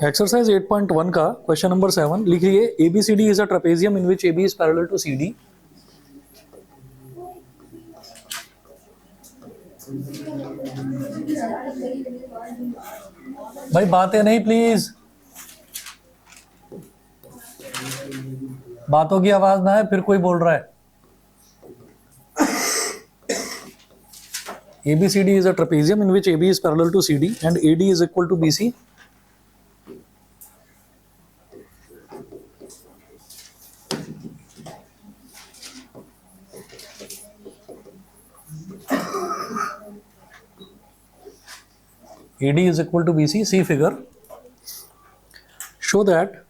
Exercise 8.1 का question number 7 लिखिए ABCD is a trapezium in which AB is parallel to CD। भाई बातें नहीं प्लीज, बातों की आवाज ना है, फिर कोई बोल रहा है। ABCD is a trapezium in which AB is parallel to CD and AD is equal to BC. AD is equal to BC. See figure. Show that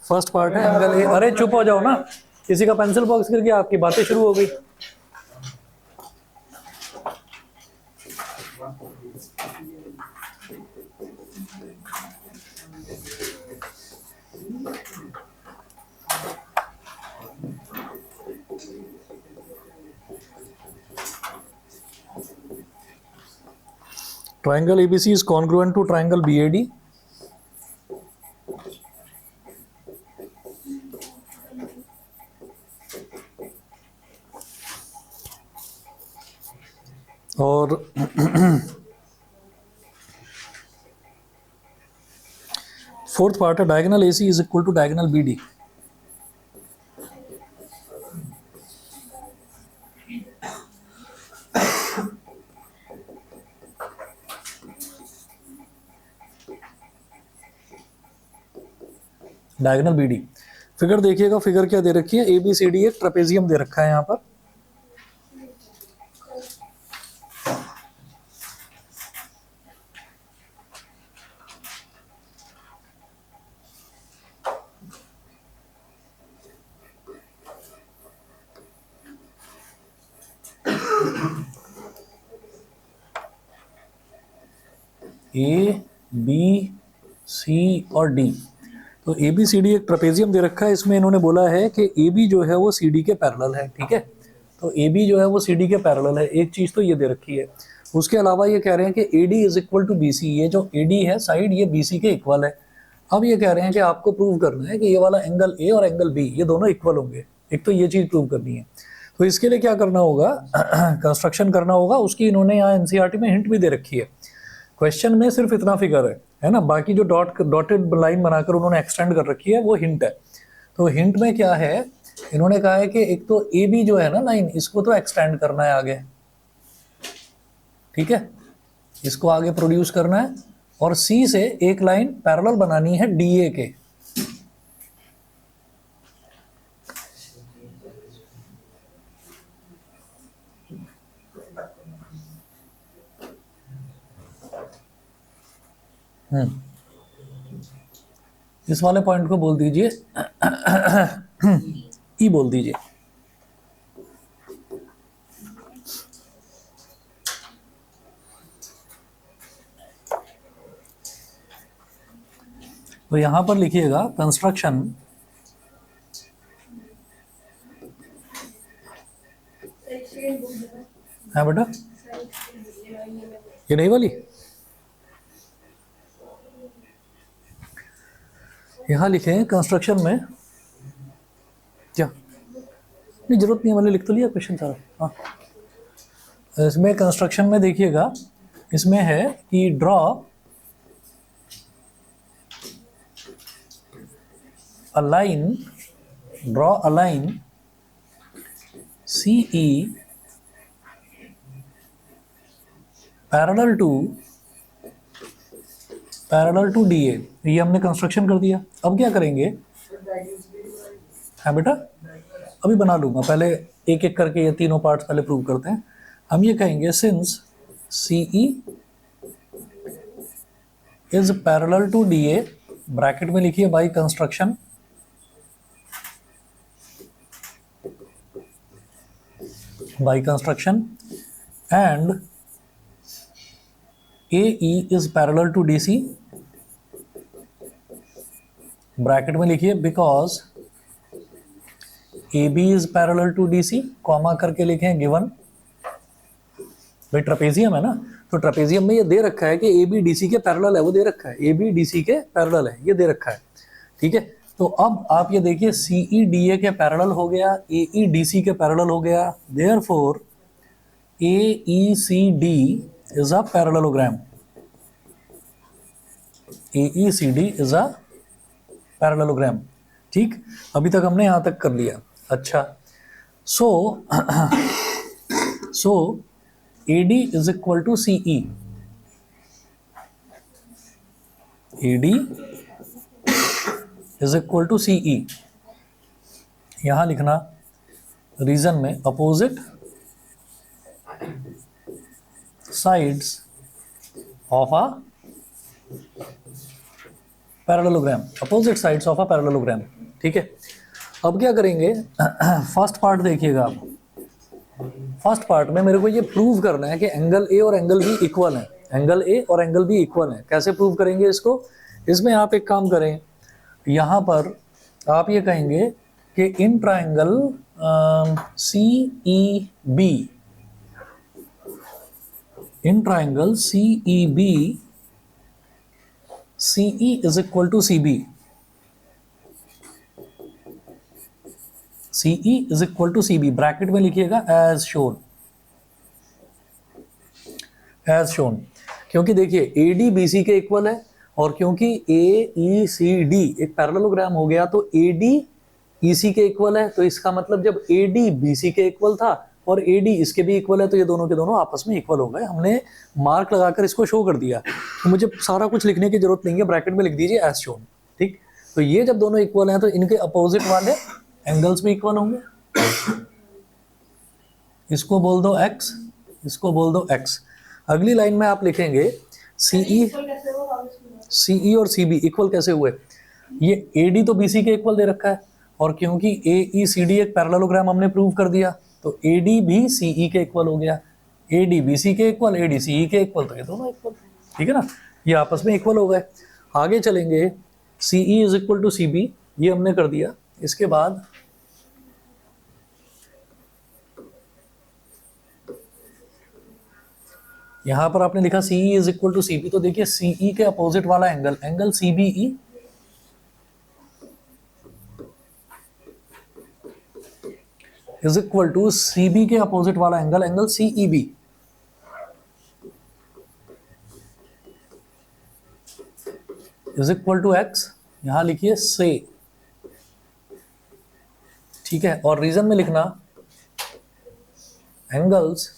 first part है एंगल ए। अरे चुप हो जाओ ना, किसी का पेंसिल बॉक्स गिर गया, आपकी बातें शुरू हो गई। Triangle ABC is congruent to triangle BAD. और फोर्थ पार्ट है diagonal AC is equal to diagonal BD। Diagonal BD figure देखिएगा, फिगर क्या दे रखी है, ABCD एक ट्रेपेजियम दे रखा है यहां पर। A, B, C और D, तो ABCD एक ट्रेपेजियम दे रखा है। इसमें इन्होंने बोला है कि AB जो है वो CD के पैरेलल है, ठीक है। तो AB जो है वो CD के पैरेलल है, एक चीज़ तो ये दे रखी है। उसके अलावा ये कह रहे हैं कि AD is equal to BC, ये जो AD है साइड ये BC के इक्वल है। अब ये कह रहे हैं कि आपको प्रूव करना है कि ये वाला एंगल A और एंगल B ये दोनों इक्वल होंगे। एक तो ये चीज़ प्रूव करनी है, तो इसके लिए क्या करना होगा, कंस्ट्रक्शन करना होगा। उसकी इन्होंने यहाँ NCERT में हिंट भी दे रखी है। क्वेश्चन में सिर्फ इतना फिगर है ना, बाकी जो डॉटेड लाइन बनाकर उन्होंने एक्सटेंड कर रखी है वो हिंट है। तो हिंट में क्या है, इन्होंने कहा है कि एक तो AB जो है ना लाइन, इसको तो एक्सटेंड करना है आगे, ठीक है, इसको आगे प्रोड्यूस करना है, और C से एक लाइन पैरेलल बनानी है DA के। इस वाले पॉइंट को बोल दीजिए ई बोल दीजिए। तो यहां पर लिखिएगा कंस्ट्रक्शन है बेटा, ये नहीं वाली, यहाँ लिखे कंस्ट्रक्शन में क्या नहीं, जरूरत नहीं वाले लिख तो लिया क्वेश्चन सारा। हाँ, इसमें कंस्ट्रक्शन में देखिएगा, इसमें है कि draw a line CE parallel to DA। ये हमने कंस्ट्रक्शन कर दिया। अब क्या करेंगे, है बेटा, अभी बना लूंगा, पहले एक एक करके ये तीनों पार्ट्स पहले प्रूव करते हैं। हम ये कहेंगे since CE is parallel to DA, bracket में लिखिए by construction and AE is parallel to DC bracket में लिखिए because A B is parallel to D C, comma करके लिखें गिवन, भाई ट्रेपेजियम है ना, तो ट्रेपेजियम में ये दे रखा है कि ए बी डी सी के पैरेलल है, वो दे रखा है ए बी डी सी के पैरेलल है, ये दे रखा है, ठीक है। तो अब आप ये देखिए सी ई डी ए के पैरेलल हो गया, ए ई डी सी के पैरेलल हो गया, therefore A E C D is a parallelogram, A E C D is a parallelogram, ठीक। अभी तक हमने यहां तक कर लिया। अच्छा, सो AD is equal to CE, AD is equal to CE, यहां लिखना रीजन में opposite sides of a parallelogram, opposite sides of a parallelogram, ठीक है। अब क्या करेंगे, फर्स्ट पार्ट देखिएगा आप। फर्स्ट पार्ट में मेरे को ये प्रूव करना है कि एंगल ए और एंगल बी इक्वल है, एंगल ए और एंगल बी इक्वल है। कैसे प्रूव करेंगे इसको, इसमें आप एक काम करें, यहाँ पर आप ये कहेंगे कि in triangle C E B, in triangle C E B C E is equal to C B, C E is equal to C B, bracket में लिखिएगा एज शोन, एज शोन, क्योंकि देखिए ए डी बी सी के equal है, और क्योंकि ए E C D एक parallelogram हो गया तो ए डी ई सी के इक्वल है, तो इसका मतलब जब ए डी बी सी के इक्वल था और ए डी इसके भी इक्वल है तो ये दोनों के दोनों आपस में इक्वल हो गए। हमने मार्क लगाकर इसको शो कर दिया, तो मुझे सारा कुछ लिखने की जरूरत नहीं है, ब्रैकेट में लिख दीजिए एज शोन, ठीक। तो ये जब दोनों इक्वल हैं तो इनके अपोजिट वाले एंगल्स भी इक्वल होंगे, इसको बोल दो x, इसको बोल दो x। अगली लाइन में आप लिखेंगे सीई, सीई और सीबी इक्वल कैसे हुए, ये एडी तो बीसी के इक्वल दे रखा है, और क्योंकि ए ई सी डी एक पैरेललोग्राम हमने प्रूव कर दिया तो एडी भी सीई के इक्वल हो गया, एडी बीसी के इक्वल, एडी सीई के इक्वल, तो ये दोनों इक्वल, ठीक है ना, ये आपस में इक्वल हो गए। आगे चलेंगे, CE is equal to CB, ये हमने कर दिया। इसके बाद यहां पर आपने लिखा CE is equal to CB, तो देखिए सीई के अपोजिट वाला angle, angle CBE is equal to CB के अपोजिट वाला angle, angle CEB, is equal to x, यहां लिखिए से, ठीक है। और रीजन में लिखना angles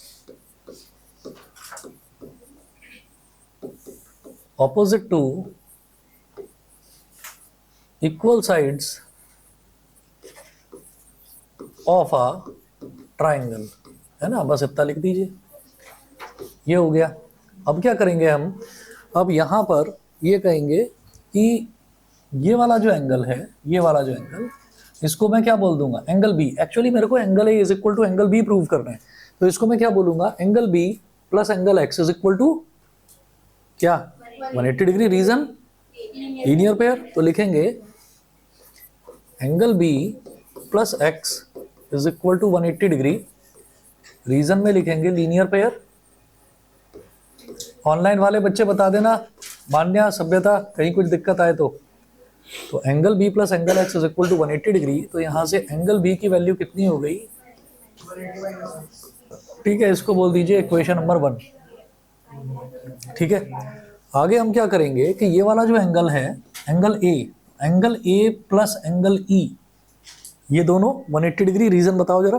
opposite to equal sides of a triangle, है ना, बस इतना लिख दीजिए, ये हो गया। अब क्या करेंगे हम, अब यहां पर ये कहेंगे कि ये वाला जो एंगल है, ये वाला जो एंगल, इसको मैं क्या बोल दूंगा, एंगल बी। एक्चुअली मेरे को angle A is equal to angle B prove करना है, तो इसको मैं क्या बोलूंगा, angle B plus angle x is equal to क्या, 180 डिग्री। रीजन लीनियर पेयर, तो लिखेंगे angle B plus x is equal to 180 degree, reason में लिखेंगे लीनियर पेयर। ऑनलाइन वाले बच्चे बता देना, मान्या सभ्यता, कहीं कुछ दिक्कत आए तो angle B plus angle x is equal to 180 degree, तो यहां से एंगल बी की वैल्यू कितनी हो गई, ठीक है, इसको बोल दीजिए इक्वेशन नंबर 1, ठीक है। आगे हम क्या करेंगे कि ये वाला जो एंगल है, angle A plus angle E, ये दोनों 180 डिग्री, रीजन बताओ जरा,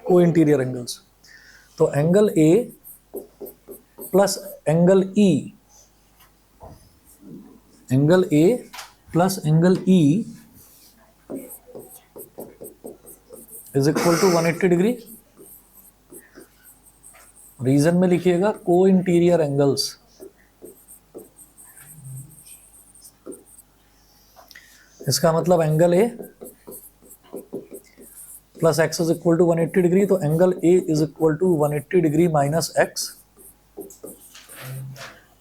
को इंटीरियर एंगल्स, तो angle A plus angle E, angle A plus angle E is equal to 180 degree, reason में लिखिएगा को इंटीरियर एंगल्स। इसका मतलब angle A plus x is equal to 180 degree, तो angle A is equal to 180 degree minus x,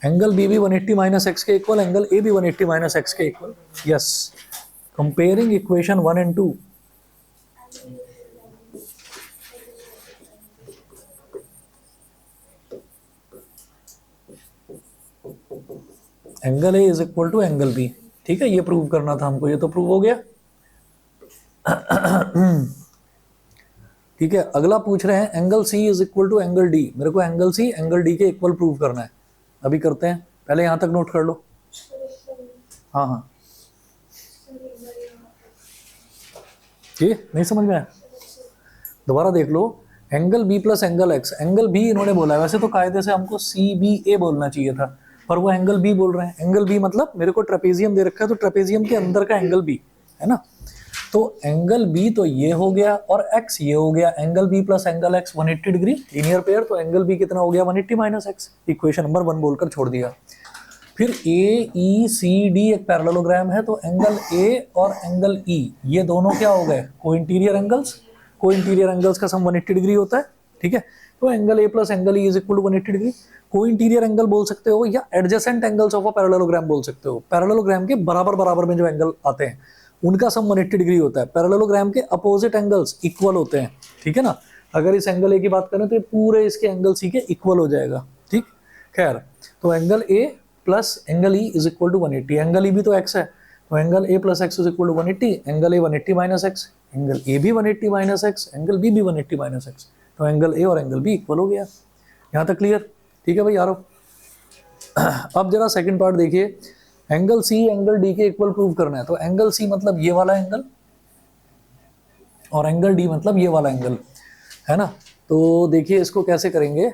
angle B भी 180 minus x के equal, angle A भी 180 minus x के इक्वल। Yes, comparing equation 1 and 2। Angle A is equal to angle B, ठीक है, ये prove करना था हमको, ये तो प्रूव हो गया। ठीक है, अगला पूछ रहे हैं angle C is equal to angle D. मेरे को एंगल सी एंगल डी के इक्वल प्रूव करना है, अभी करते हैं, पहले यहां तक नोट कर लो। हाँ हाँ, ये नहीं समझ में आया, दोबारा देख लो। Angle B plus angle X, angle B इन्होंने बोला है, वैसे तो कायदे से हमको सी बी ए बोलना चाहिए था, पर वो एंगल बी बोल रहे हैं। एंगल बी मतलब मेरे को ट्रेपेजियम दे रखा है, तो ट्रेपेजियम के अंदर का एंगल बी है ना, तो एंगल बी तो ये हो गया और एक्स ये हो गया। Angle B plus angle x 180 degree linear pair, तो एंगल बी कितना हो गया 180 माइनस एक्स। इक्वेशन नंबर 1 बोलकर छोड़ दिया। फिर ए ई सी डी एक पैरेललोग्राम है, तो एंगल ए और एंगल ई ये दोनों क्या हो गए, को इंटीरियर एंगल्स। को इंटीरियर एंगल्स का सम 180 डिग्री होता है, ठीक है, तो angle A plus angle E is equal to 180 degree. Co-interior angle बोल सकते हो या adjacent angles of a parallelogram बोल सकते हो। पैरेललोग्राम के बराबर बराबर में जो एंगल आते हैं उनका सम 180 डिग्री होता है। पैरेललोग्राम के अपोजिट एंगल्स इक्वल होते हैं, ठीक है ना। अगर इस एंगल ए की बात करें तो ये पूरे इसके एंगल सी के इक्वल हो जाएगा, ठीक। खैर, तो angle A plus angle E is equal to 180। Angle E भी तो एक्स है, तो angle A plus x is equal to 180। Angle A 180 minus x, angle A भी 180 माइनस एक्स, एंगल बी भी 180 माइनस एक्स, तो एंगल ए और angle B equal हो गया। यहाँ तक क्लियर, ठीक है भाई यारो। अब जरा सेकंड पार्ट देखिए, एंगल सी एंगल डी के इक्वल प्रूव करना है। तो एंगल सी मतलब ये वाला एंगल और एंगल डी मतलब ये वाला एंगल, है ना। तो देखिए इसको कैसे करेंगे।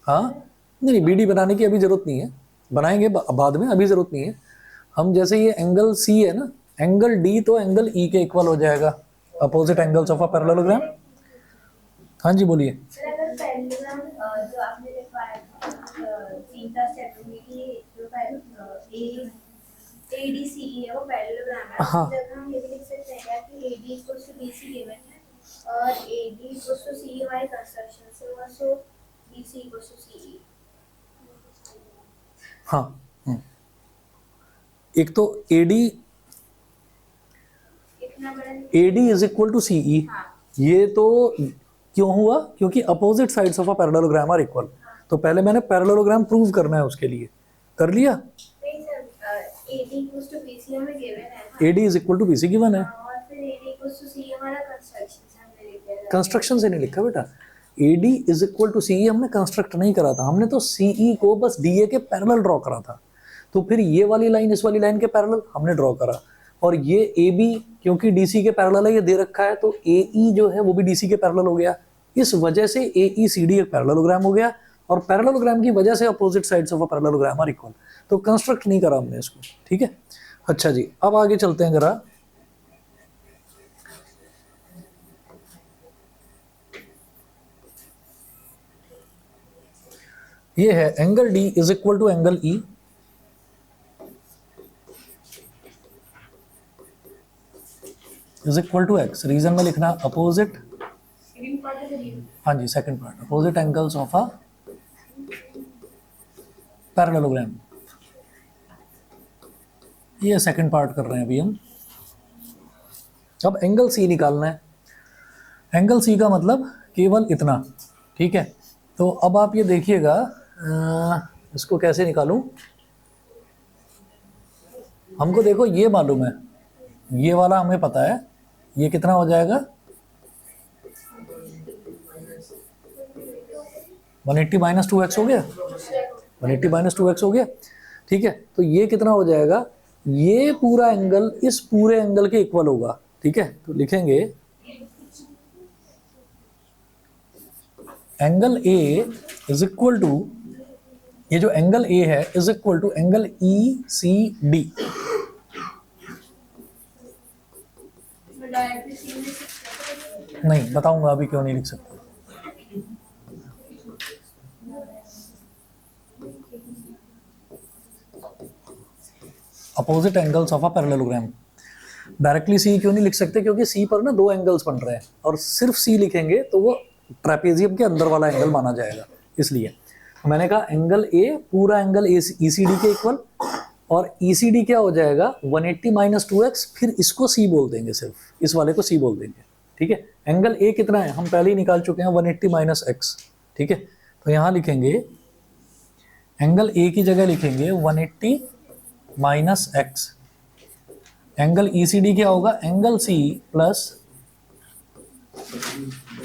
हाँ, नहीं बीडी बनाने की अभी जरूरत नहीं है, बनाएंगे बाद में, अभी जरूरत नहीं है। हम जैसे ये एंगल सी है ना, एंगल डी तो एंगल ई के इक्वल हो जाएगा, opposite angles of a parallelogram. हाँ जी बोलिए। जो आपने लिखवाया था तीसरा स्टेप में कि जो ADCE है वो पैरेललोग्राम है। हाँ, जब हम ये भी लिख सकते हैं कि AD equals to BC given है और AD इक्वल्स टू CE हमारे कंस्ट्रक्शन से हुआ, so BC equals to CE। हाँ, एक तो AD इतना बड़ा AD is equal to CE, ये तो क्यों हुआ, क्योंकि opposite sides of a parallelogram are equal. तो पहले मैंने पैरेललोग्राम प्रूव करना है, उसके लिए कर लिया। नहीं sir, AD equals to BC हमें गिवन है, AD is equal to BC given है, और फिर AD इक्वल्स टू CE हमारा कंस्ट्रक्शन से हमने लिखा है। कंस्ट्रक्शन से नहीं लिखा बेटा। AD is equal to CE हमने कंस्ट्रक्ट नहीं करा था, हमने तो CE को बस DA के पैरेलल ड्रॉ करा था। तो फिर ये वाली लाइन इस वाली लाइन के पैरेलल हमने ड्रॉ करा, और ये AB क्योंकि DC के पैरेलल है, ये दे रखा है, तो AE जो है वो भी DC के पैरेलल हो गया। इस वजह से AECD एक पैरेललोग्राम हो गया, और पैरेललोग्राम की वजह से opposite sides of a parallelogram are equal. तो कंस्ट्रक्ट नहीं करा हमने इसको, ठीक है। अच्छा जी, अब आगे चलते हैं जरा। ये है angle D is equal to angle E is equal to X. Reason में लिखना अपोजिट, हाँ जी second part, opposite angles of a parallelogram. ये सेकंड पार्ट कर रहे हैं अभी हम। अब एंगल सी निकालना है। एंगल सी का मतलब केवल इतना, ठीक है। तो अब आप ये देखिएगा, इसको कैसे निकालूं। हमको देखो ये मालूम है, ये वाला हमें पता है, ये कितना हो जाएगा 180 माइनस 2x हो गया, 180 माइनस 2x हो गया, ठीक है। तो ये कितना हो जाएगा, ये पूरा एंगल इस पूरे एंगल के इक्वल होगा, ठीक है। तो लिखेंगे angle A is equal to, ये जो एंगल A है is equal to angle ECD। नहीं बताऊंगा अभी क्यों नहीं लिख सकते। Opposite angles of a parallelogram. Directly C क्यों नहीं लिख सकते, क्योंकि सी पर ना दो एंगल्स बन रहे हैं, और सिर्फ सी लिखेंगे तो वो ट्रेपेजियम के अंदर वाला एंगल माना जाएगा। इसलिए मैंने कहा एंगल ए, पूरा एंगल ECD के इक्वल, और ECD क्या हो जाएगा 180 माइनस 2x, फिर इसको C बोल देंगे, सिर्फ इस वाले को C बोल देंगे। ठीक है, एंगल A कितना है हम पहले ही निकाल चुके हैं, 180 माइनस x। ठीक है, तो यहाँ लिखेंगे एंगल A की जगह लिखेंगे 180 माइनस x। एंगल ECD क्या होगा, angle C plus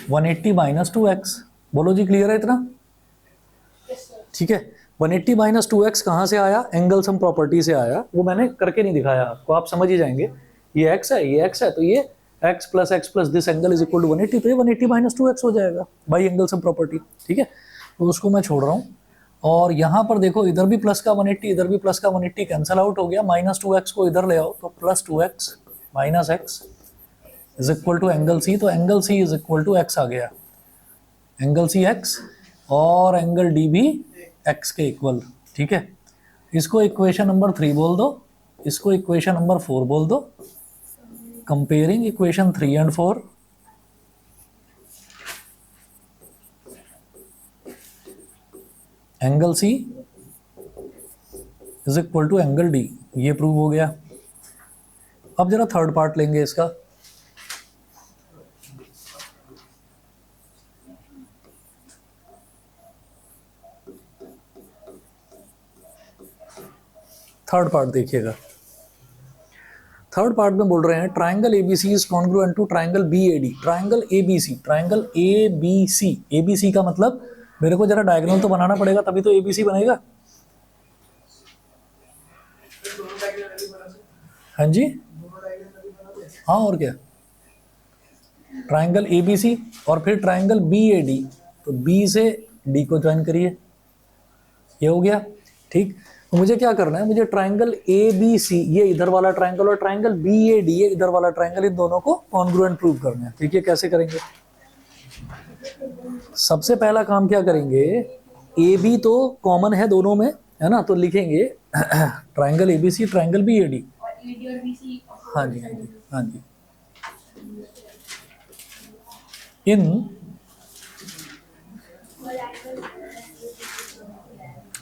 180 minus 2x। बोलो जी, क्लियर है इतना? ठीक है, 180 माइनस 2x कहाँ से आया, एंगल सम प्रॉपर्टी से आया, वो मैंने करके नहीं दिखाया आपको, आप समझ ही जाएंगे। ये x है, ये x है, तो ये x plus this angle is equal to 180, तो ये 180 माइनस 2x हो जाएगा बाई एंगल सम प्रॉपर्टी। ठीक है, तो उसको मैं छोड़ रहा हूँ। और यहाँ पर देखो, इधर भी प्लस का 180, इधर भी प्लस का 180 कैंसल आउट हो गया, माइनस 2x को इधर ले आओ, तो plus 2x minus x is equal to angle C, तो angle C is equal to x आ गया, एंगल C x, और एंगल D भी x के इक्वल। ठीक है, इसको इक्वेशन नंबर 3 बोल दो, इसको इक्वेशन नंबर 4 बोल दो। Comparing equation 3 and 4, angle C is equal to angle D, ये प्रूव हो गया। अब जरा थर्ड पार्ट लेंगे इसका। थर्ड पार्ट देखिएगा, थर्ड पार्ट में बोल रहे हैं triangle ABC is congruent to triangle BAD। Triangle ABC, triangle ABC, ABC का मतलब मेरे को जरा डायग्राम तो बनाना पड़ेगा, तभी तो ABC बनेगा। हाँ जी, हाँ, और क्या, ट्राइंगल ABC और फिर ट्राइंगल BAD, तो B से D को ज्वाइन करिए, ये हो गया। ठीक, तो मुझे क्या करना है, मुझे ट्राइंगल ABC, ये इधर वाला ट्राइंगल, और ट्राइंगल BAD, ये इधर वाला ट्राइंगल, इन दोनों को कॉन्ग्रुएंट प्रूव करना है। ठीक है, कैसे करेंगे? सबसे पहला काम क्या करेंगे, AB तो कॉमन है दोनों में, है ना, तो लिखेंगे ट्राइंगल ABC, ट्राइंगल BAD। हाँ जी, हाँ जी, हाँ जी।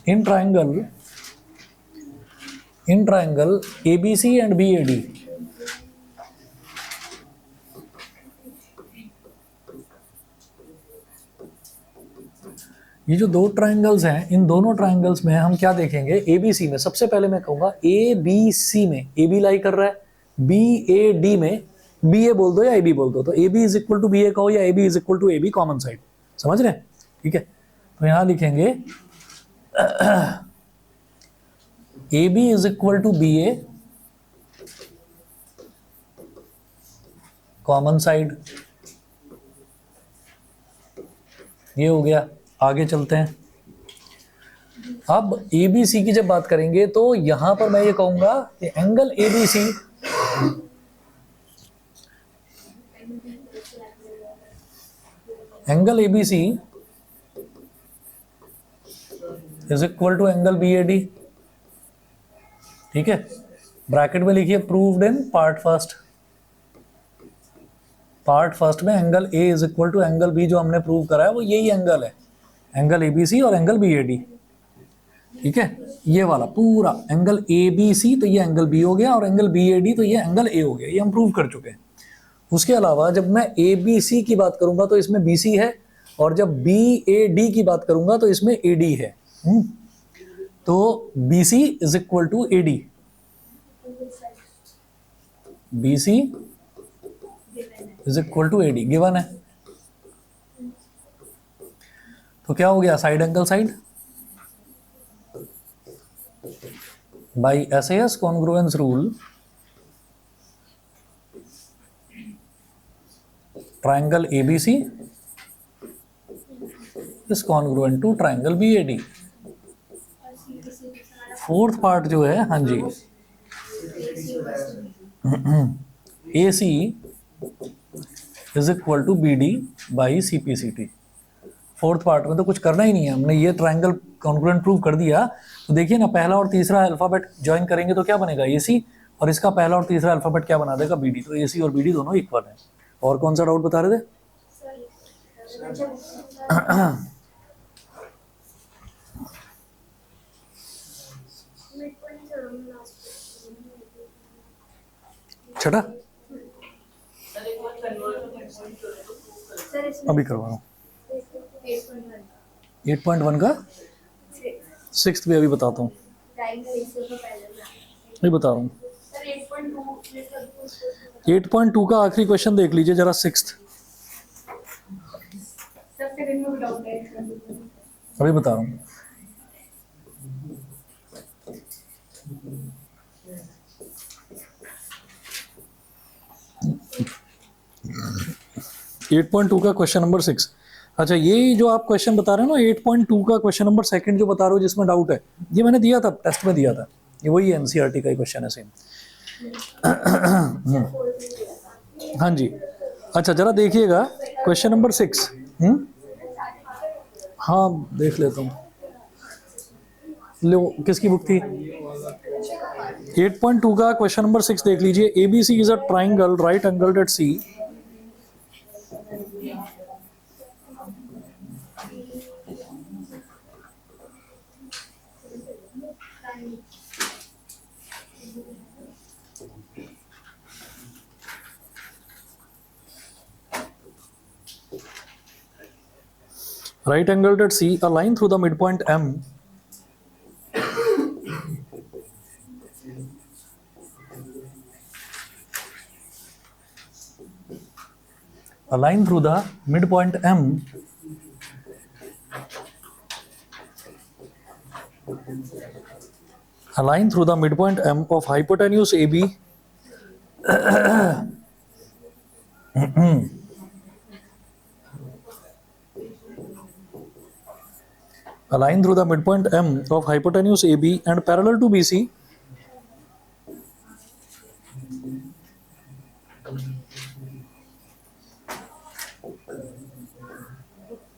in triangle ABC and BAD, ये जो दो ट्राइंगल्स हैं, इन दोनों ट्राइंगल्स में हम क्या देखेंगे, ABC में सबसे पहले मैं कहूंगा ABC में AB लाई कर रहा है, BAD में BA बोल दो या AB बोल दो, तो AB is equal to BA कहो या AB is equal to AB, common side, समझ रहे हैं? ठीक है, तो यहां लिखेंगे AB is equal to BA, common side, ये हो गया। आगे चलते हैं। अब ABC की जब बात करेंगे तो यहां पर मैं ये कहूंगा कि angle ABC is equal to angle BAD। ठीक है, ब्रैकेट में लिखिए proved in part first. Part first में angle A is equal to angle B जो हमने प्रूव करा है वो यही एंगल है, एंगल ABC और एंगल BAD। ठीक है, ये वाला पूरा एंगल ABC, तो ये एंगल B हो गया, और एंगल BAD तो ये एंगल A हो गया, ये हम प्रूव कर चुके हैं। उसके अलावा जब मैं ABC की बात करूंगा तो इसमें BC है, और जब BAD की बात करूंगा तो इसमें AD है। तो BC is equal to AD, BC is equal to AD given है। तो क्या हो गया, side angle side by SAS congruence rule, triangle ABC is congruent to triangle BAD। Fourth part जो है, हाँ जी, AC is equal to BD by CPCT। फोर्थ पार्ट में तो कुछ करना ही नहीं है, हमने ये ट्राइंगल कॉन्ग्रुएंट प्रूव कर दिया। तो देखिए ना, पहला और तीसरा अल्फाबेट ज्वाइन करेंगे तो क्या बनेगा, AC, और इसका पहला और तीसरा अल्फाबेट क्या बना देगा, BD। तो AC और BD दोनों इक्वल है। और कौन सा डाउट बता रहे थे? छठा सर इसमें अभी करवा रहा हूँ। 8.1 8.1 का सिक्स्थ भी अभी बताता हूँ, टाइम रेशियो का पहले अभी बता रहा हूँ। सर 8.2 8.2 का आखिरी क्वेश्चन देख लीजिए जरा, सिक्स्थ, सब सेकंड में डाउट है। अभी बता रहा हूँ। एट पॉइंट टू का क्वेश्चन नंबर 6। अच्छा, ये जो आप क्वेश्चन बता रहे हैं ना 8.2 का क्वेश्चन नंबर सेकंड जो बता रहे हो जिसमें डाउट है, ये मैंने दिया था, टेस्ट में दिया था, ये वही एनसीईआरटी का ही क्वेश्चन है सेम। हाँ जी। अच्छा जरा देखिएगा क्वेश्चन नंबर 6। हाँ देख लेता हूँ, लो किसकी बुक थी। 8.2 का क्वेश्चन नंबर 6 देख लीजिए। ABC is a triangle right angled at C. Right angled at C, a line through the midpoint M a line through the midpoint M a line through the midpoint M of hypotenuse AB a line through the midpoint M of hypotenuse AB and parallel to BC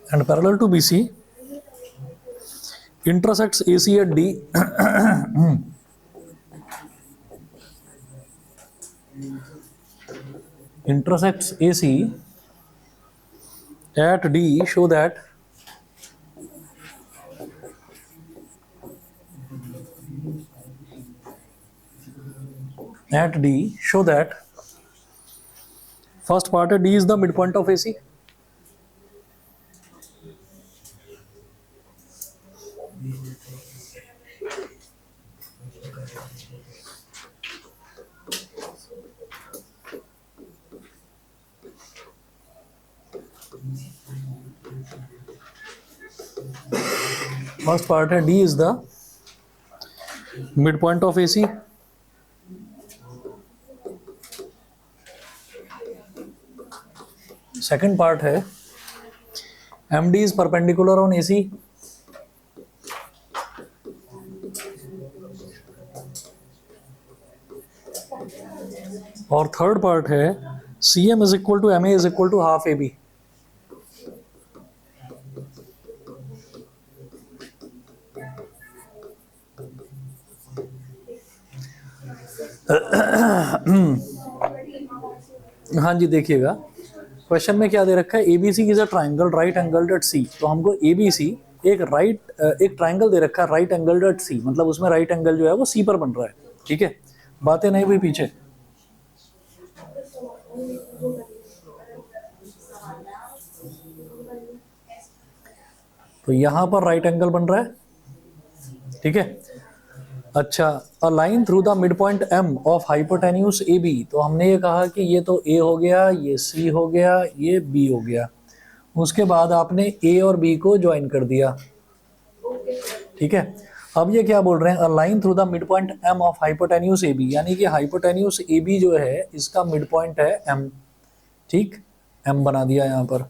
and parallel to BC intersects AC at D intersects AC at D, show that at D, show that first part at D is the midpoint of AC. First part है D is the midpoint of AC. Second part है MD is perpendicular on AC. और third part है CM is equal to MA is equal to half AB. हाँ जी देखिएगा question में क्या दे रखा है, ABC is a triangle right angled at C. तो हमको एबीसी एक ट्राइंगल दे रखा है राइट एंगल्ड एट सी, मतलब उसमें राइट एंगल जो है वो सी पर बन रहा है। ठीक है, बातें नहीं हुई पीछे। तो यहां पर राइट एंगल बन रहा है। ठीक है, अच्छा, a line through the mid point M of hypotenuse A B. तो हमने ये कहा कि ये तो ए हो गया, ये सी हो गया, ये बी हो गया। उसके बाद आपने ए और बी को ज्वाइन कर दिया। ठीक है, अब ये क्या बोल रहे हैं, a line through the mid point M of hypotenuse A B, यानी कि हाइपोटेन्यूस ए बी जो है इसका मिड पॉइंट है एम। ठीक, एम बना दिया यहाँ पर।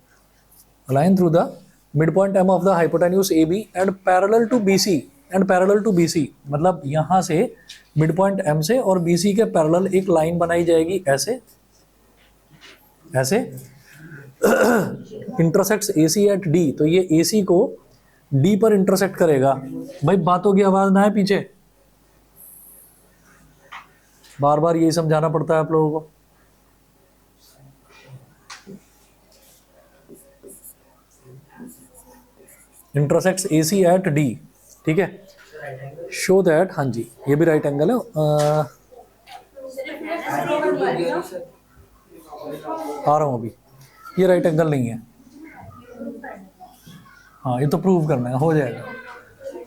Line through the mid point M of the hypotenuse A B and parallel to B C, and parallel to BC, मतलब यहां से मिड पॉइंट एम से और बीसी के पैरेलल एक लाइन बनाई जाएगी ऐसे ऐसे इंटरसेक्ट्स एसी एट डी। तो ये एसी को डी पर इंटरसेक्ट करेगा। भाई बातों की आवाज ना है पीछे, बार बार यही समझाना पड़ता है आप लोगों को। इंटरसेक्ट्स ए सी एट डी, ठीक है, शो दैट, हाँ जी ये भी राइट एंगल है। आ रहा हूँ अभी, ये राइट एंगल नहीं है, हाँ ये तो प्रूव करना है, हो जाएगा।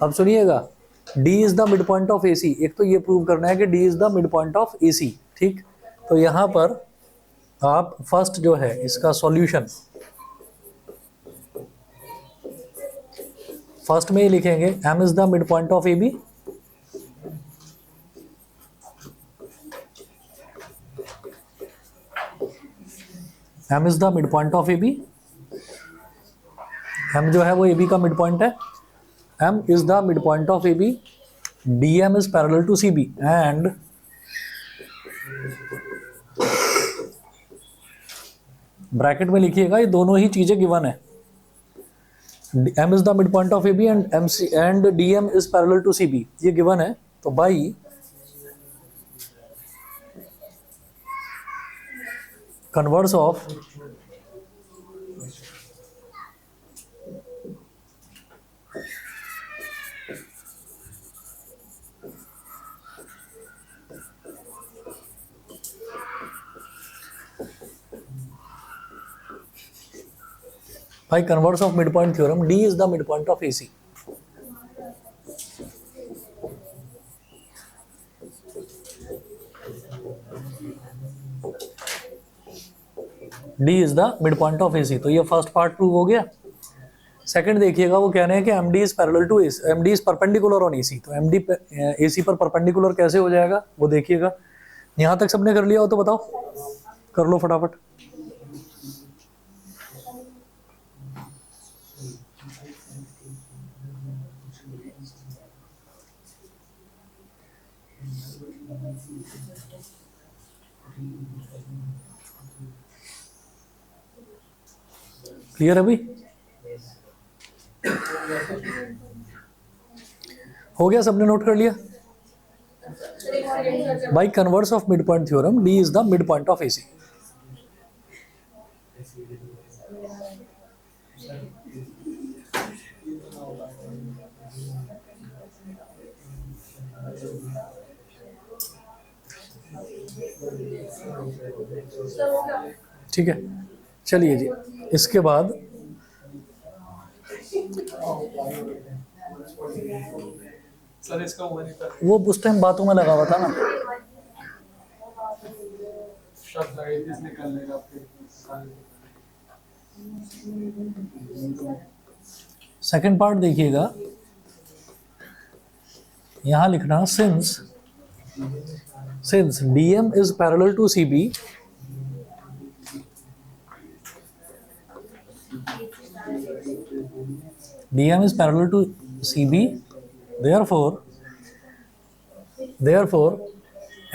अब सुनिएगा, D is the mid point of AC, एक तो ये प्रूव करना है कि D is the mid point of AC, ठीक। तो यहाँ पर आप फर्स्ट जो है इसका सॉल्यूशन फर्स्ट में ही लिखेंगे, M is the mid point of AB, M is the mid point of AB, M जो है वो AB का मिड पॉइंट है, M is the midpoint of AB, DM is parallel to CB and bracket में लिखिएगा ये दोनों ही चीजें गिवन है, M is the midpoint of AB and DM is parallel to CB, ये गिवन है। तो by converse of by converse of midpoint theorem, D is the midpoint of AC. D is the midpoint of AC, तो ये first part prove हो गया। Second देखिएगा, वो कह रहे हैं कि MD is parallel to AC, MD is perpendicular on AC, तो MD AC पर परपेंडिकुलर कैसे हो जाएगा वो देखिएगा। यहाँ तक सबने कर लिया हो तो बताओ, कर लो फटाफट। क्लियर है भाई, हो गया, सबने नोट कर लिया। By converse of mid point theorem, D is the mid point of AC. ठीक है, चलिए जी, इसके बाद सर इसका वो उस टाइम बातों में लगा हुआ था ना, शब्द लगे थे निकलने का फिर सेकंड पार्ट देखिएगा, यहां लिखना since DM is parallel to CB, DM is parallel to CB, therefore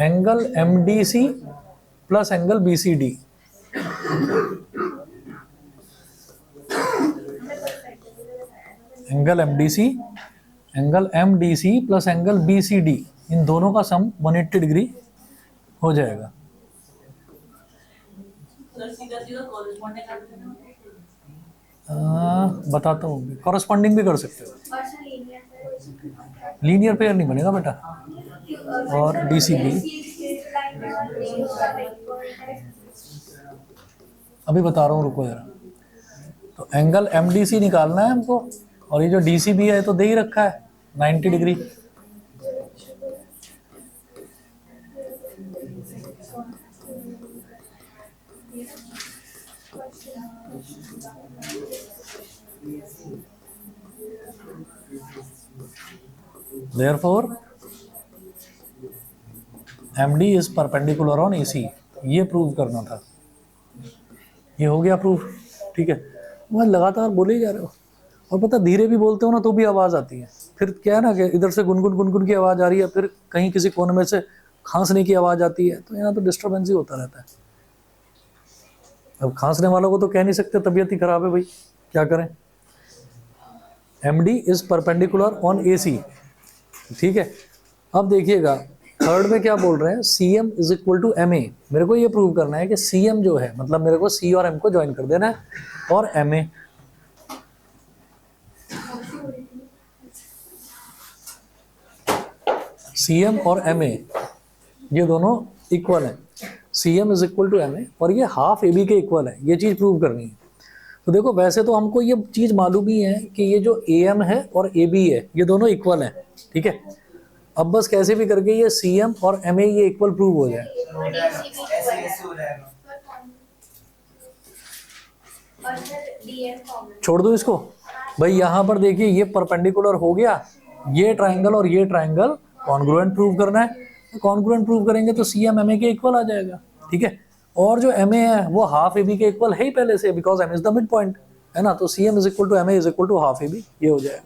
angle MDC plus angle BCD angle MDC plus angle BCD, इन दोनों का सम 180 डिग्री हो जाएगा। बताता हूँ, कॉरेस्पॉन्डिंग भी कर सकते हो, लीनियर पेयर नहीं बनेगा बेटा, और DCB अभी बता रहा हूँ, रुको जरा। तो एंगल MDC निकालना है हमको, और ये जो DCB है तो दे ही रखा है 90 degree. Therefore MD is perpendicular on AC, ये प्रूव करना था, ये हो गया प्रूफ। ठीक है, मैं लगातार बोले ही जा रहे हो, और पता धीरे भी बोलते हो ना तो भी आवाज आती है, फिर क्या है ना कि इधर से गुनगुन की आवाज आ रही है, फिर कहीं किसी कोने में से खांसने की आवाज आती है, तो यहाँ तो डिस्टर्बेंस ही होता रहता है। अब खांसने वालों को तो कह नहीं सकते तबीयत ही खराब है भाई, क्या करें। MD is perpendicular on AC, ठीक है। अब देखिएगा थर्ड में क्या बोल रहे हैं, CM is equal to MA। मेरे को ये प्रूव करना है कि CM जो है, मतलब मेरे को C और M को ज्वाइन कर देना है, और MA CM और MA ये दोनों इक्वल हैं, CM is equal to MA और ये हाफ AB के इक्वल है, ये चीज़ प्रूव करनी है। तो देखो वैसे तो हमको ये चीज़ मालूम ही है कि ये जो AM है और AB है ये दोनों इक्वल हैं, ठीक है। अब बस कैसे भी करके ये CM और MA ये इक्वल प्रूव हो जाए। और सर DM कॉमन। छोड़ दो इसको भाई, यहाँ पर देखिए ये परपेंडिकुलर हो गया, ये ट्रायंगल और ये ट्रायंगल कॉन्ग्रुएंट प्रूव करना है। कॉन्ग्रुएंट प्रूव करेंगे तो CM MA के इक्वल आ जाएगा, ठीक है। और जो MA है वो हाफ AB के इक्वल है ही पहले से, because M is the mid point, है ना। तो CM is equal to MA is equal to half AB, ये हो जाएगा,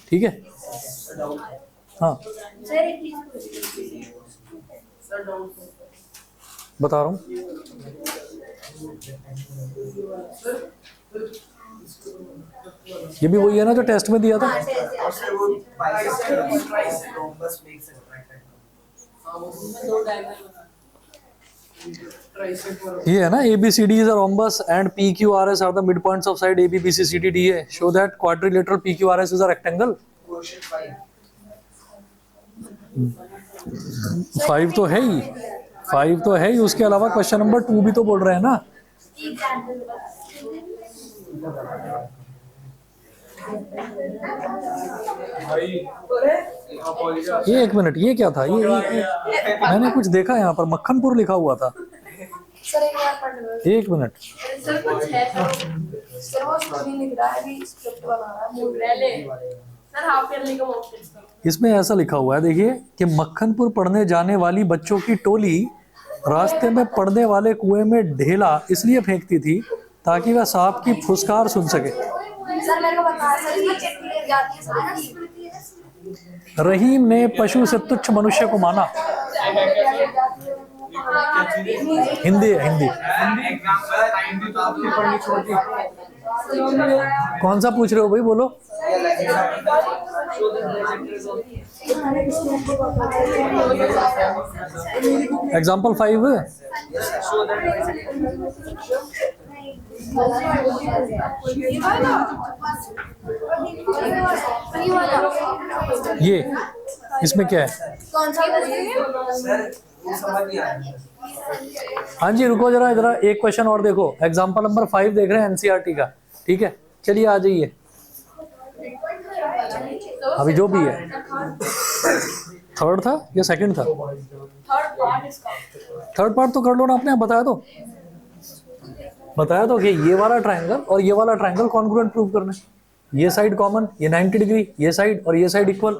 ठीक है। हाँ सर एक चीज बता रहा हूँ। ये भी वही है ना जो टेस्ट में दिया था। ये है ना ABCD is a rhombus and PQRS are the midpoints of side AB BC CD DA. Show that quadrilateral PQRS is a rectangle. 5 तो है ही, 5 तो है ही, उसके अलावा क्वेश्चन नंबर 2 भी तो बोल रहे हैं ना। भाई ये एक मिनट, ये क्या था? ये मैंने कुछ देखा यहाँ पर मक्खनपुर लिखा हुआ था। सर एक बार पढ़ लो। एक मिनट, सर कुछ है सर वो स्टोरी लिख रहा है, अभी स्क्रिप्ट बना रहा है मूड पहले। सर हाफ ईयरली का मॉक टेस्ट करो। इसमें ऐसा लिखा हुआ है देखिए कि मक्खनपुर पढ़ने जाने वाली बच्चों की टोली रास्ते में पड़ने वाले कुएं में ढेला इसलिए फेंकती थी ताकि वह सांप की फुसकार सुन सके। सर मेरे को बता सर इसमें चटनी जाती है सर। रहीम ने पशु से तुच्छ मनुष्य को माना। हिंदी है, हिंदी। हिंदी तो आपकी पढ़नी छोड़ दी। कौन सा पूछ रहे हो भाई, बोलो। एग्जाम्पल 5 ये इसमें क्या है? कौन सा हाँ जी रुको जरा, जरा एक क्वेश्चन और देखो। एग्जाम्पल नंबर 5 देख रहे हैं NCERT का, ठीक है। चलिए आ जाइए, अभी जो भी है। थर्ड था या सेकंड था? थर्ड पार्ट तो कर लो ना आपने, बताया तो कि ये वाला ट्रायंगल और ये वाला ट्रायंगल कॉन्ग्रुएंट प्रूव करना है। ये साइड कॉमन, ये 90 डिग्री, ये साइड और ये साइड इक्वल,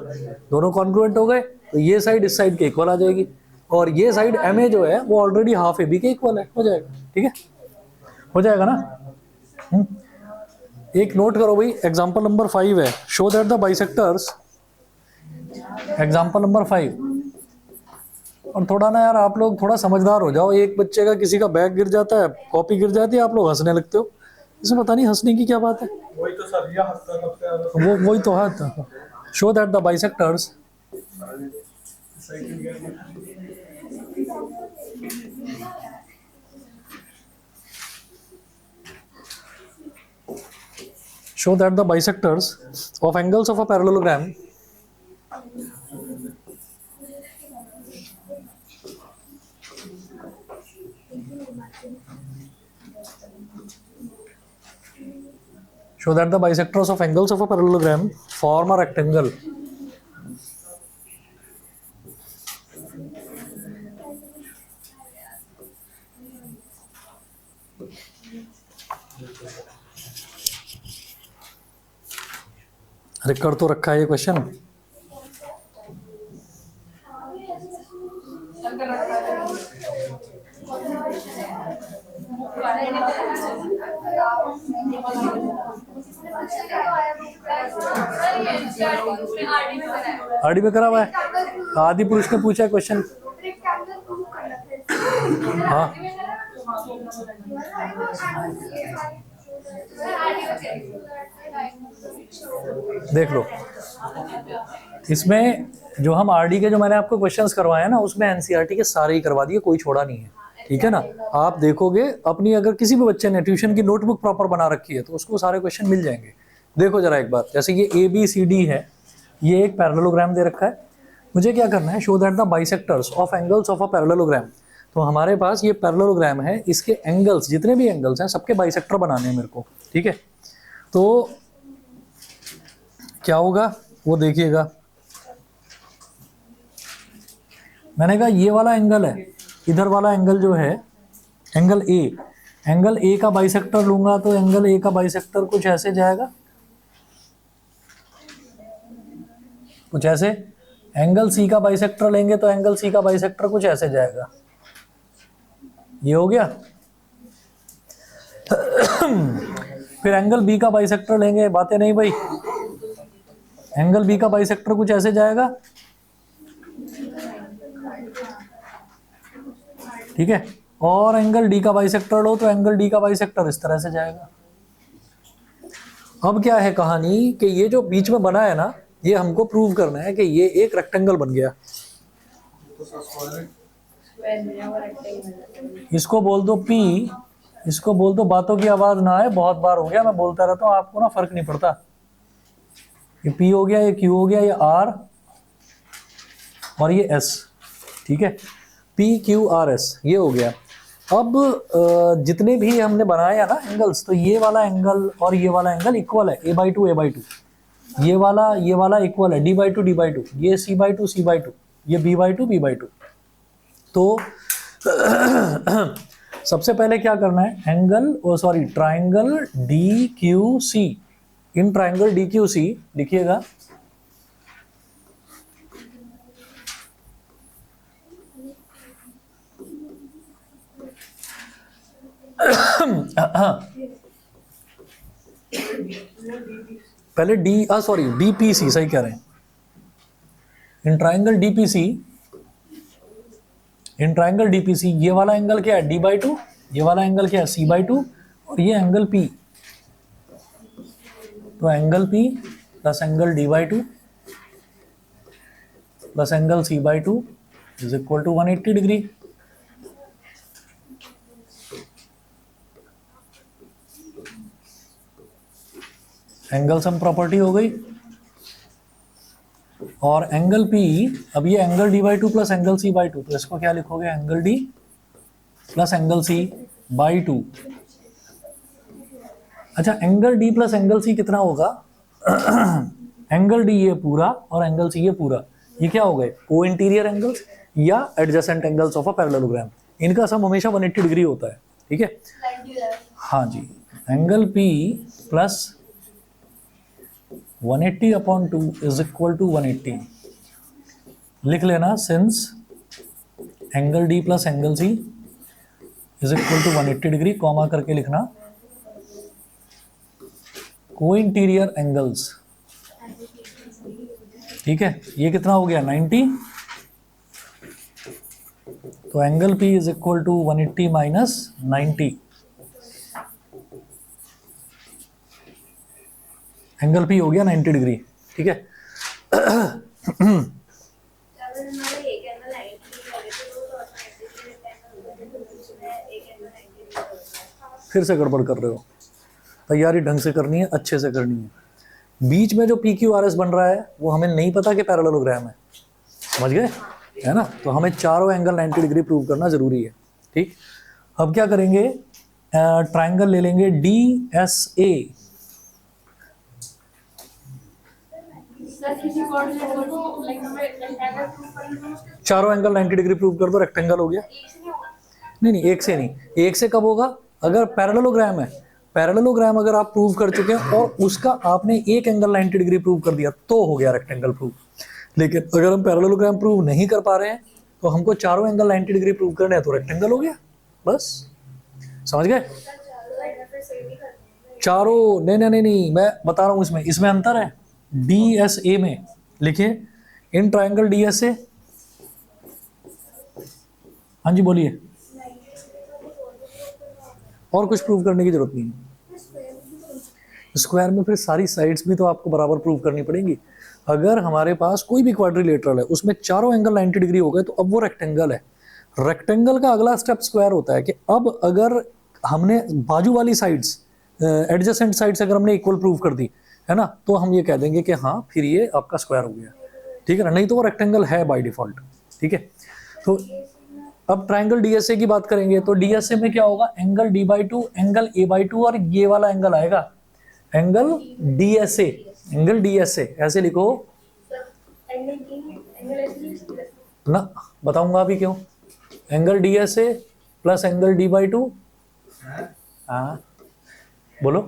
दोनों कॉन्ग्रुएंट हो गए तो ये साइड इस साइड के इक्वल आ जाएगी और ये साइड MA जो है वो ऑलरेडी हाफ AB के इक्वल है, हो जाएगा, ठीक है। हो जाएगा ना। एक नोट करो भाई, एग्जाम्पल नंबर 5 है, show that the bisectors. Example number 5। और थोड़ा ना यार आप लोग थोड़ा समझदार हो जाओ। एक बच्चे का किसी का बैग गिर जाता है, कॉपी गिर जाती है, आप लोग हंसने लगते हो। इसमें पता नहीं हंसने की क्या बात है। वही तो सर, ये हफ्ता सबसे वही तो है। Show that the bisectors show that the bisectors of angles of a parallelogram form a rectangle अरे कर तो रखा है ये क्वेश्चन। आरडी में करा हुआ है। आदि पुरुष ने पूछा क्वेश्चन। हाँ देख लो, इसमें जो हम आरडी के जो मैंने आपको क्वेश्चंस करवाए हैं ना, उसमें एनसीईआरटी के सारे ही करवा दिए, कोई छोड़ा नहीं है, ठीक है ना। आप देखोगे अपनी, अगर किसी भी बच्चे ने ट्यूशन की नोटबुक प्रॉपर बना रखी है तो उसको सारे क्वेश्चन मिल जाएंगे। देखो जरा एक बात, जैसे ये ABCD है, ये एक पैरेललोग्राम दे रखा है, मुझे क्या करना है, show that the bisectors of angles of a parallelogram. तो हमारे पास ये पैरेललोग्राम है, इसके एंगल्स, जितने भी एंगल्स हैं सबके बाइसेक्टर बनाने हैं मेरे को, ठीक है। तो क्या होगा वो देखिएगा, मैंने कहा ये वाला एंगल है, इधर वाला एंगल जो है एंगल ए का बाइसेक्टर लूंगा तो एंगल ए का बाइसेक्टर कुछ ऐसे जाएगा, कुछ ऐसे। एंगल सी का बाइसेक्टर लेंगे तो एंगल सी का बाइसेक्टर कुछ ऐसे जाएगा, ये हो गया। फिर एंगल बी का बाइसेक्टर लेंगे, बातें नहीं भाई, एंगल बी का बाइसेक्टर कुछ ऐसे जाएगा, ठीक है। और एंगल डी का बाइसेक्टर लो तो एंगल डी का बाइसेक्टर इस तरह से जाएगा। अब क्या है कहानी कि ये जो बीच में बना है ना, ये हमको प्रूव करना है कि ये एक रेक्टेंगल बन गया। इसको बोल दो P, इसको बोल दो, बातों की आवाज ना आए, बहुत बार हो गया मैं बोलता रहता हूँ, आपको ना फर्क नहीं पड़ता। ये P हो गया, ये Q हो गया, ये R और ये S, ठीक है। P Q R S ये हो गया। अब जितने भी हमने बनाया ना एंगल्स, तो ये वाला एंगल और ये वाला एंगल इक्वल है, a/2 ये वाला इक्वल है d/2 d/2, ये c/2 c/2, ये b/2 b/2। तो सबसे पहले क्या करना है, triangle DQC, in triangle DQC लिखिएगा, पहले DPC सही कह रहे हैं। इन ट्राइंगल DPC ये वाला एंगल क्या है d/2, ये वाला एंगल क्या है c/2 और ये एंगल P। तो angle P plus angle d/2 plus angle c/2 is equal to 180 degree. Angle sum property हो गई। और एंगल P, अब ये angle d/2 plus angle c/2, तो इसको क्या लिखोगे, angle D plus angle c/2। अच्छा, angle D plus angle C कितना होगा? एंगल D ये पूरा और एंगल C ये पूरा, ये क्या हो गए, को इंटीरियर एंगल्स या adjacent angles of a parallelogram. इनका सम हमेशा 180 डिग्री होता है, ठीक है। हाँ जी, angle P plus 180/2 is equal to 180 लिख लेना, since angle D plus angle C is equal to 180 degree, comma करके लिखना को इंटीरियर एंगल्स, ठीक है। ये कितना हो गया 90, तो angle P is equal to 180 minus 90, angle P हो गया 90 डिग्री, ठीक है। फिर से गड़बड़ कर रहे हो, तैयारी ढंग से करनी है, अच्छे से करनी है। बीच में जो PQRS बन रहा है वो हमें नहीं पता कि पैरेललोग्राम है, समझ गए, है ना। तो हमें चारों एंगल 90 डिग्री प्रूव करना जरूरी है, ठीक। अब क्या करेंगे, ट्राइंगल ले लेंगे DSA, चारों एंगल 90 डिग्री प्रूव कर दो, रेक्टेंगल हो गया। नहीं, एक से नहीं, एक से कब होगा, अगर पैरेललोग्राम है, पैरेललोग्राम अगर आप प्रूव कर चुके हैं और उसका आपने एक एंगल 90 डिग्री प्रूव कर दिया तो हो गया रेक्टेंगल प्रूव। लेकिन अगर हम पैरेललोग्राम प्रूव नहीं कर पा रहे हैं तो हमको चारों एंगल 90 डिग्री प्रूव करने हैं, तो रेक्टेंगल हो गया, बस, समझ गए। चारों नहीं, मैं बता रहा हूं, इसमें अंतर है। DSA में लिखिए, इन ट्राइंगल DSA, हाँ जी बोलिए, और कुछ प्रूव करने की जरूरत नहीं है। स्क्वायर में फिर सारी साइड्स भी तो आपको बराबर प्रूव करनी पड़ेंगी। अगर हमारे पास कोई भी क्वाड्रिलेटरल है, उसमें चारों एंगल 90 डिग्री हो गए, तो अब वो रेक्टेंगल है। रेक्टेंगल का अगला स्टेप स्क्वायर होता है कि अब अगर हमने बाजू वाली साइड्स, एडजेसेंट साइड्स अगर हमने इक्वल प्रूव कर दी, है ना, तो हम ये कह देंगे कि हाँ फिर ये आपका स्क्वायर हो गया, ठीक है ना, नहीं तो वो रेक्टेंगल है बाय डिफॉल्ट। ठीक है, तो अब ट्राइंगल डीएसए की बात करेंगे तो डीएसए में क्या होगा, एंगल d/2, एंगल a/2 और ये वाला एंगल आएगा एंगल डीएसए। एंगल डीएसए ऐसे लिखो ना, बताऊंगा अभी क्यों। Angle DSA plus angle d/2। हाँ बोलो,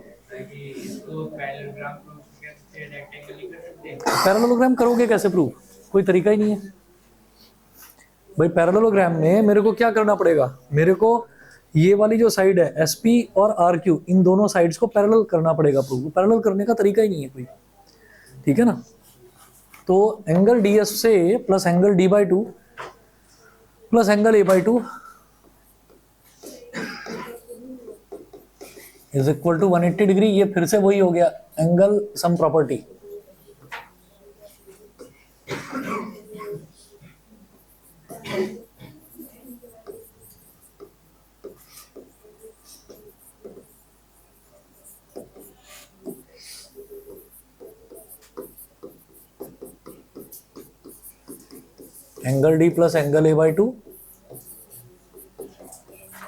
पैरेललोग्राम करोगे कैसे प्रूव, कोई तरीका ही नहीं है भाई। पैरेललोग्राम में मेरे को क्या करना पड़ेगा, मेरे को ये वाली जो साइड है एसपी और आरक्यू, इन दोनों साइड्स को पैरेलल करना पड़ेगा प्रूव। पैरेलल करने का तरीका ही नहीं है कोई, ठीक है ना। तो एंगल डीएस से plus angle d/2 plus angle a/2 is equal to 180 degree. ये फिर से वही हो गया angle sum property. Angle D plus angle a/2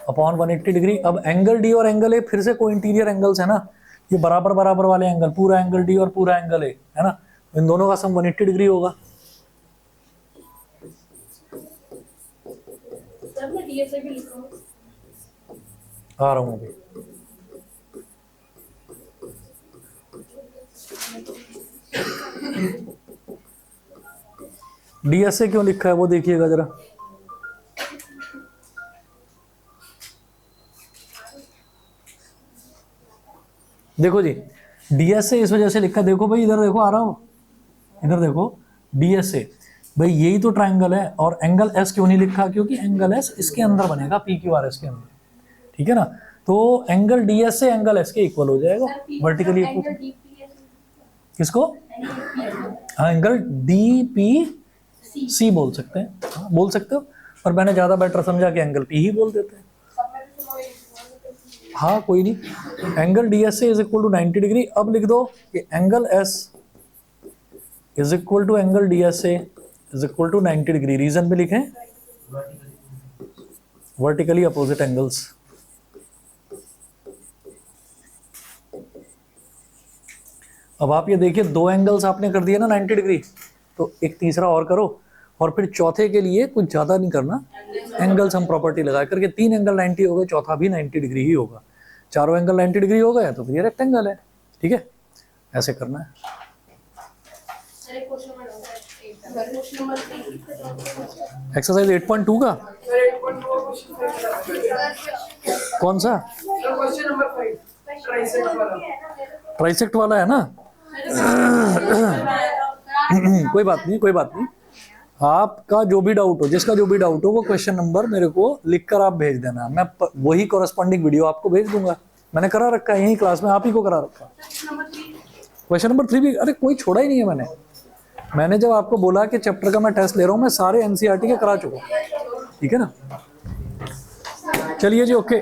upon 180 degree. अब एंगल डी और एंगल ए फिर से को इंटीरियर एंगल्स है ना, ये बराबर बराबर वाले एंगल, पूरा एंगल डी और पूरा एंगल ए है ना, इन दोनों का सम 180 डिग्री होगा। आ रहा हूं अभी। डीएसए क्यों लिखा है वो देखिएगा जरा। देखो जी, डीएसए इस वजह से लिखा, देखो भाई इधर देखो, आ रहा हूं इधर देखो, डीएसए भाई यही तो ट्राइंगल है। और एंगल एस क्यों नहीं लिखा, क्योंकि एंगल एस इसके अंदर बनेगा, पी क्यू आर एस के अंदर, ठीक है ना। तो एंगल डीएसए एंगल एस के इक्वल हो जाएगा, वर्टिकली इक्वल। किसको, हाँ एंगल डी पी सी बोल सकते हैं, हाँ, बोल सकते हो, पर मैंने ज्यादा बेटर समझा कि एंगल पी ही बोल देते हैं। हाँ कोई नहीं, angle DSA is equal to 90 degree. अब लिख दो कि angle S is equal to angle DSA is equal to 90 degree. Reason भी लिखें, वर्टिकली अपोजिट एंगल्स। अब आप ये देखिए, दो एंगल्स आपने कर दिए ना 90 डिग्री, तो एक तीसरा और करो, और फिर चौथे के लिए कुछ ज्यादा नहीं करना, एंगल सम प्रॉपर्टी लगा करके 3 एंगल 90 हो गए, चौथा भी 90 डिग्री ही होगा। चारों एंगल 90 डिग्री हो गए तो फिर ये रेक्टेंगल है, ठीक है, ऐसे करना है। एक्सरसाइज 8.2 का कौन सा, ट्राइसेक्ट वाला है ना। कोई बात नहीं, कोई बात नहीं, आपका जो भी डाउट हो, जिसका जो भी डाउट हो, वो क्वेश्चन नंबर मेरे को लिखकर आप भेज देना, मैं वही कॉरेस्पॉन्डिंग वीडियो आपको भेज दूंगा। मैंने करा रखा है यही क्लास में, आप ही को करा रखा। क्वेश्चन नंबर 3 भी, अरे कोई छोड़ा ही नहीं है मैंने जब आपको बोला कि चैप्टर का मैं टेस्ट ले रहा हूँ, मैं सारे एनसीईआरटी के करा चुका हूँ, ठीक है ना। चलिए जी, ओके।